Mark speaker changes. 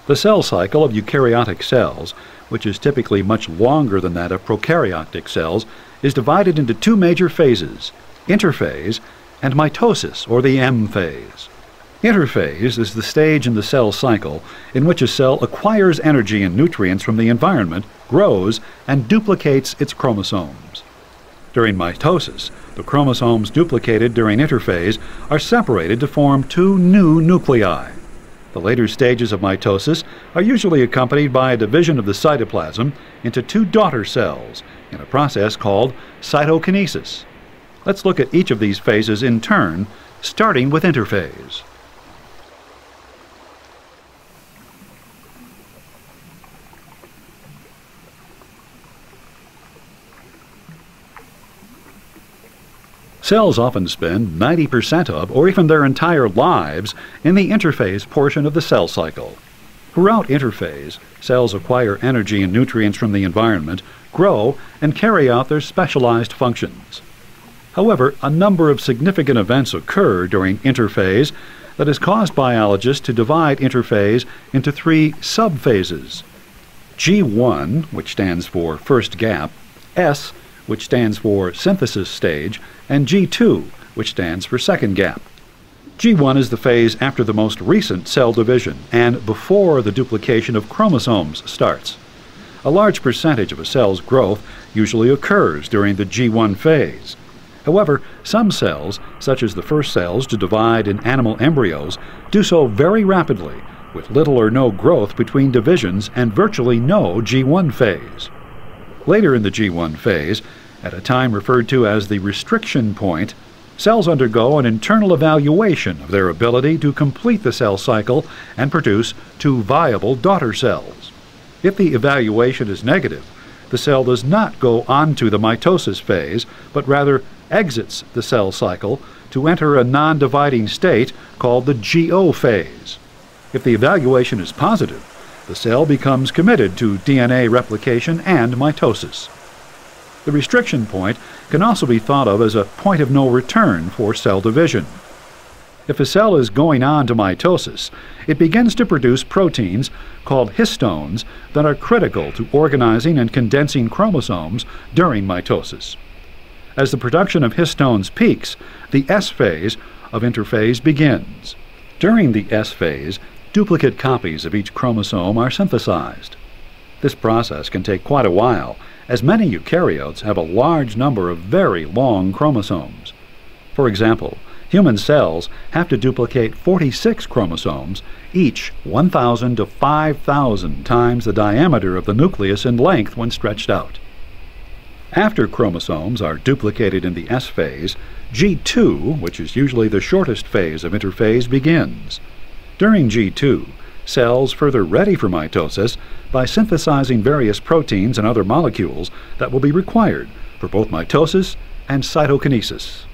Speaker 1: The cell cycle of eukaryotic cells, which is typically much longer than that of prokaryotic cells, is divided into two major phases, interphase and mitosis, or the M phase. Interphase is the stage in the cell cycle in which a cell acquires energy and nutrients from the environment, grows, and duplicates its chromosomes. During mitosis, the chromosomes duplicated during interphase are separated to form two new nuclei. The later stages of mitosis are usually accompanied by a division of the cytoplasm into two daughter cells in a process called cytokinesis. Let's look at each of these phases in turn, starting with interphase. Cells often spend 90% of, or even their entire lives, in the interphase portion of the cell cycle. Throughout interphase, cells acquire energy and nutrients from the environment, grow, and carry out their specialized functions. However, a number of significant events occur during interphase that has caused biologists to divide interphase into three subphases: G1, which stands for first gap, S, which stands for synthesis stage, and G2, which stands for second gap. G1 is the phase after the most recent cell division and before the duplication of chromosomes starts. A large percentage of a cell's growth usually occurs during the G1 phase. However, some cells, such as the first cells to divide in animal embryos, do so very rapidly, with little or no growth between divisions and virtually no G1 phase. Later in the G1 phase, at a time referred to as the restriction point, cells undergo an internal evaluation of their ability to complete the cell cycle and produce two viable daughter cells. If the evaluation is negative, the cell does not go on to the mitosis phase, but rather exits the cell cycle to enter a non-dividing state called the GO phase. If the evaluation is positive, the cell becomes committed to DNA replication and mitosis. The restriction point can also be thought of as a point of no return for cell division. If a cell is going on to mitosis, it begins to produce proteins called histones that are critical to organizing and condensing chromosomes during mitosis. As the production of histones peaks, the S phase of interphase begins. During the S phase, duplicate copies of each chromosome are synthesized. This process can take quite a while, as many eukaryotes have a large number of very long chromosomes. For example, human cells have to duplicate 46 chromosomes, each 1,000 to 5,000 times the diameter of the nucleus in length when stretched out. After chromosomes are duplicated in the S phase, G2, which is usually the shortest phase of interphase, begins. During G2, cells further ready for mitosis by synthesizing various proteins and other molecules that will be required for both mitosis and cytokinesis.